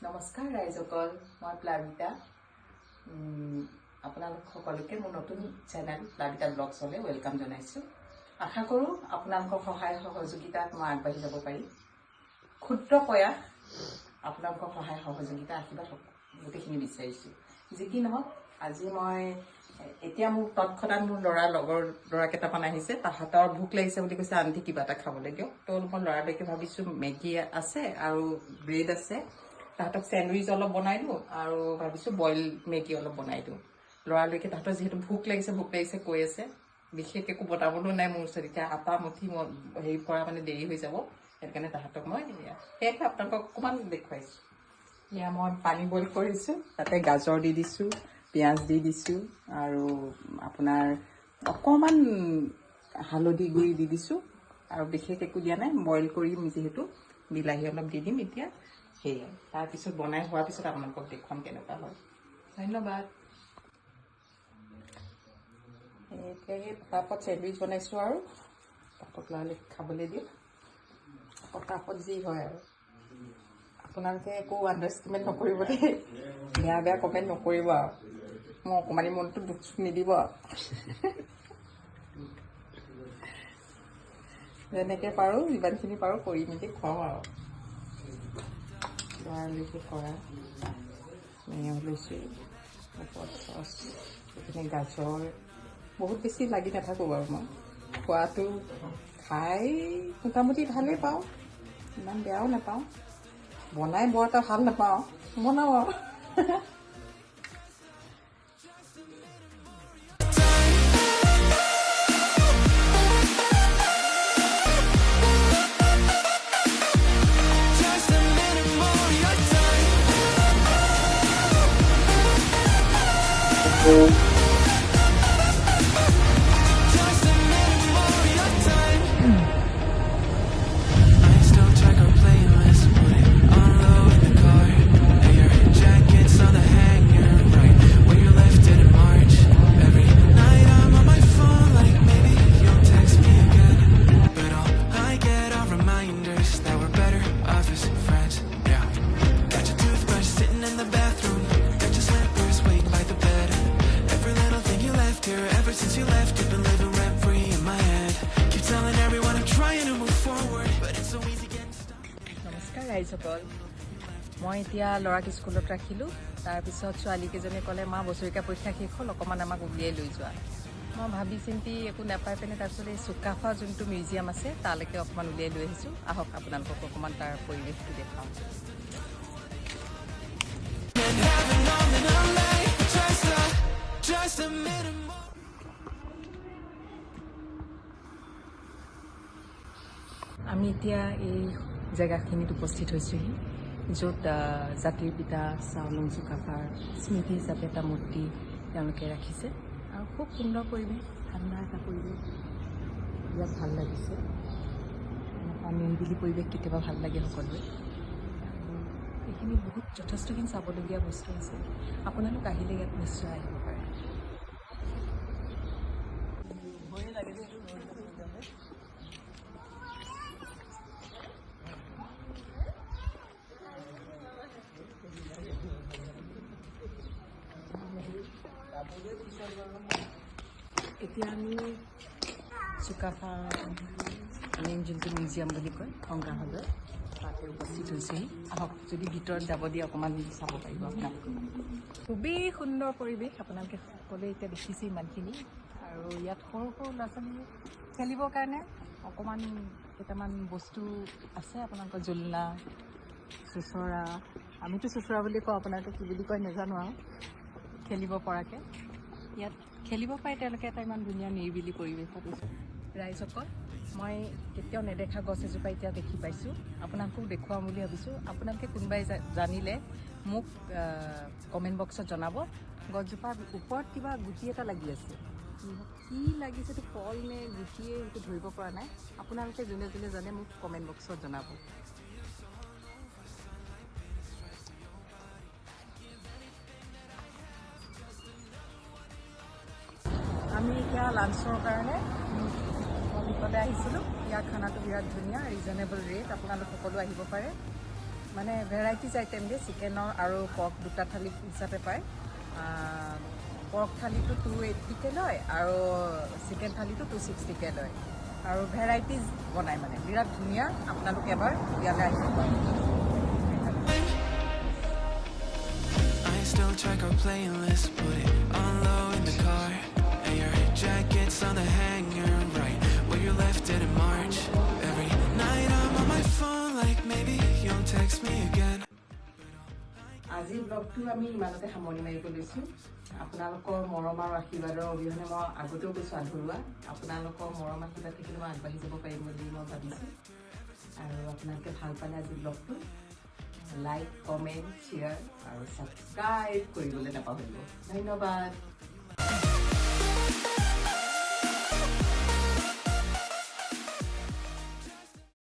নমস্কাৰ ৰাইজসকল, মই প্লাবিতা। আপোনালোক সকলোকে মোৰ নতুন চেনেল প্লাবিতা ব্লগছলৈ ৱেলকাম জনাইছোঁ। আশা কৰোঁ আপোনালোকৰ সহায় সহযোগিতাত মই আগবাঢ়ি যাব পাৰিম। ক্ষুদ্ৰ প্ৰয়াস, আপোনালোকৰ সহায় সহযোগিতা আশীৰ্বাদ গোটেইখিনি বিচাৰিছোঁ। যি কি নহওক, আজি মই এতিয়া মোৰ তৎক্ষণাত মোৰ লগৰ ল'ৰা কেইটামান আহিছে। তাহাঁতৰ ভোক লাগিছে বুলি কৈছে, আন্টি কিবা এটা খাবলৈ দিয়ক। তো মই ল'ৰাটোকে ভাবিছোঁ মেগী আছে আৰু ব্ৰেড আছে, তাহাঁতক চেণ্ডউইচ অলপ বনাই দিওঁ আৰু ভাবিছোঁ বইল মেগী অলপ বনাই দিওঁ। ল'ৰালৈকে তাহাঁতৰ যিহেতু ভোক লাগিছে কৈ আছে। বিশেষ একো বনাবলৈও নাই মোৰ ওচৰত, এতিয়া আটা মুঠি হেৰি কৰা মানে দেৰি হৈ যাব। সেইকাৰণে তাহাঁতক মই সেয়াকে আপোনালোকক অকণমান দেখুৱাইছোঁ। এয়া মই পানী বইল কৰিছোঁ, তাতে গাজৰ দি দিছোঁ, পিঁয়াজ দি দিছোঁ আৰু আপোনাৰ অকণমান হালধি গুড়ি দি দিছোঁ আৰু বিশেষ একো দিয়া নাই। বইল কৰিম যিহেতু, বিলাহী অলপ দি দিম এতিয়া। সেয়াই, তাৰপিছত বনাই হোৱাৰ পিছত আপোনালোকক দেখুৱাম কেনেকুৱা হয়। ধন্যবাদ। এতিয়া সেই পটাপট চেণ্ডউইচ বনাইছোঁ আৰু তাহাঁতক ল'ৰালে খাবলৈ দিওঁ। পটাপট যি হয় আৰু আপোনালোকে একো আণ্ডাৰষ্টেণ্ডমেণ্ট নকৰিব দেই, বেয়া কমেণ্ট নকৰিব আৰু মোৰ অকণমানি মনটো দুখ নিদিব আৰু যেনেকৈ পাৰোঁ যিমানখিনি পাৰোঁ কৰি মেলি খুৱাওঁ আৰু লৰালৈকে কৰা মেয় লৈছোঁ, ওপৰত চচ, এইপিনে গাজৰ। বহুত বেছি লাগি নাথাকোঁ বাৰু, মই খোৱাটো খাই মোটামুটি ভালেই পাওঁ, ইমান বেয়াও নাপাওঁ। বনাই বৰ এটা ভাল নাপাওঁ, বনাওঁ আৰু ৰাইজসকল, মই এতিয়া ল'ৰাক স্কুলত ৰাখিলোঁ। তাৰপিছত ছোৱালীকেইজনীয়ে ক'লে, মা বছৰেকীয়া পৰীক্ষা শেষ হ'ল, অকণমান আমাক উলিয়াই লৈ যোৱা। মই ভাবি চিন্তি একো নাপাই পিনে তাৰপিছত এই চুকাফা যোনটো মিউজিয়াম আছে তালৈকে অকণমান উলিয়াই লৈ আহিছোঁ। আহক আপোনালোকক অকণমান তাৰ পৰিৱেশটো দেখাওঁ। আমি এতিয়া এই জেগাখিনিত উপস্থিত হৈছোঁহি, য'ত জাতিৰ পিতা চাওলুং চুকাফাৰ স্মৃতি হিচাপে এটা মূৰ্তি তেওঁলোকে ৰাখিছে। আৰু খুব সুন্দৰ পৰিৱেশ, ঠাণ্ডা এটা পৰিৱেশ, ইয়াত ভাল লাগিছে। এনেকুৱা নিৰিবিলি পৰিৱেশ কেতিয়াবা ভাল লাগে সকলোৱে। আৰু এইখিনি বহুত যথেষ্টখিনি চাবলগীয়া বস্তু আছে, আপোনালোক আহিলে ইয়াত নিশ্চয় আহিব পাৰে। এতিয়া আমি চুকাফা মেইন যোনটো মিউজিয়াম বুলি কয় সংগ্ৰহালয়, তাতে উপস্থিত হৈছেহি। আহক, যদি ভিতৰত যাব দিয়ে অকণমান চাব পাৰিব আপোনালোকে। খুবেই সুন্দৰ পৰিৱেশ, আপোনালোকে সকলোৱে এতিয়া দেখিছে ইমানখিনি। আৰু ইয়াত সৰু সৰু ল'ৰা ছোৱালী খেলিবৰ কাৰণে অকণমান কেইটামান বস্তু আছে, আপোনালোকৰ জোলনা, চুচৰা, আমিতো চুচৰা বুলি কওঁ, আপোনালোকে কি বুলি কয় নাজানো আৰু, খেলিব পৰাকৈ ইয়াত খেলিব পাৰে তেওঁলোকে। এটা ইমান ধুনীয়া নিৰিবিলি পৰিৱেশত ৰাইজসকল, মই কেতিয়াও নেদেখা গছ এজোপা এতিয়া দেখি পাইছোঁ, আপোনালোকক দেখুৱাম বুলি ভাবিছোঁ। আপোনালোকে কোনোবাই জানিলে মোক কমেণ্ট বক্সত জনাব। গছজোপাৰ ওপৰত কিবা গুটি এটা লাগি আছে, কি লাগিছে, এইটো ফল নে গুটিয়ে সেইটো ধৰিব পৰা নাই। আপোনালোকে যোনে যোনে জানে মোক কমেণ্ট বক্সত জনাব। আমি এতিয়া লাঞ্চৰ কাৰণে ভিতৰলৈ আহিছিলোঁ। ইয়াৰ খানাটো বিৰাট ধুনীয়া, ৰিজনেবল ৰেট, আপোনালোক সকলো আহিব পাৰে। মানে ভেৰাইটিজ আইটেম দিয়ে চিকেনৰ আৰু পৰ্ক দুটা থালি হিচাপে পায় পৰ্ক থালিটো 280কৈ লয় আৰু চিকেন থালিটো 260কৈ লয় আৰু ভেৰাইটিজ বনায় মানে বিৰাট ধুনীয়া আপোনালোকে এবাৰ ইয়ালৈ আহিব পাৰে Still check our playlist, put it on low in the car. And your jacket's on the hanger, right where you left it in March. Every night I'm on my phone, like maybe you'll text me again. আজি ব্লগটো আমি ইমানতে সামৰণি মাৰিব লৈছোঁ আপোনালোকৰ মৰম আৰু আশীৰ্বাদৰ অবিহনে মই আগতেও কৈছোঁ আধৰুৱা আপোনালোকৰ মৰম আশীৰ্বাদ থাকিলে মই আগবাঢ়ি যাব পাৰিম বুলি মই ভাবিছোঁ আৰু আপোনালোকে ভাল পালে আজি ব্লগটো লাইক কমেণ্ট শ্বেয়াৰ আৰু ছাবস্ক্ৰাইব কৰিবলৈ নাপাহৰিব ধন্যবাদ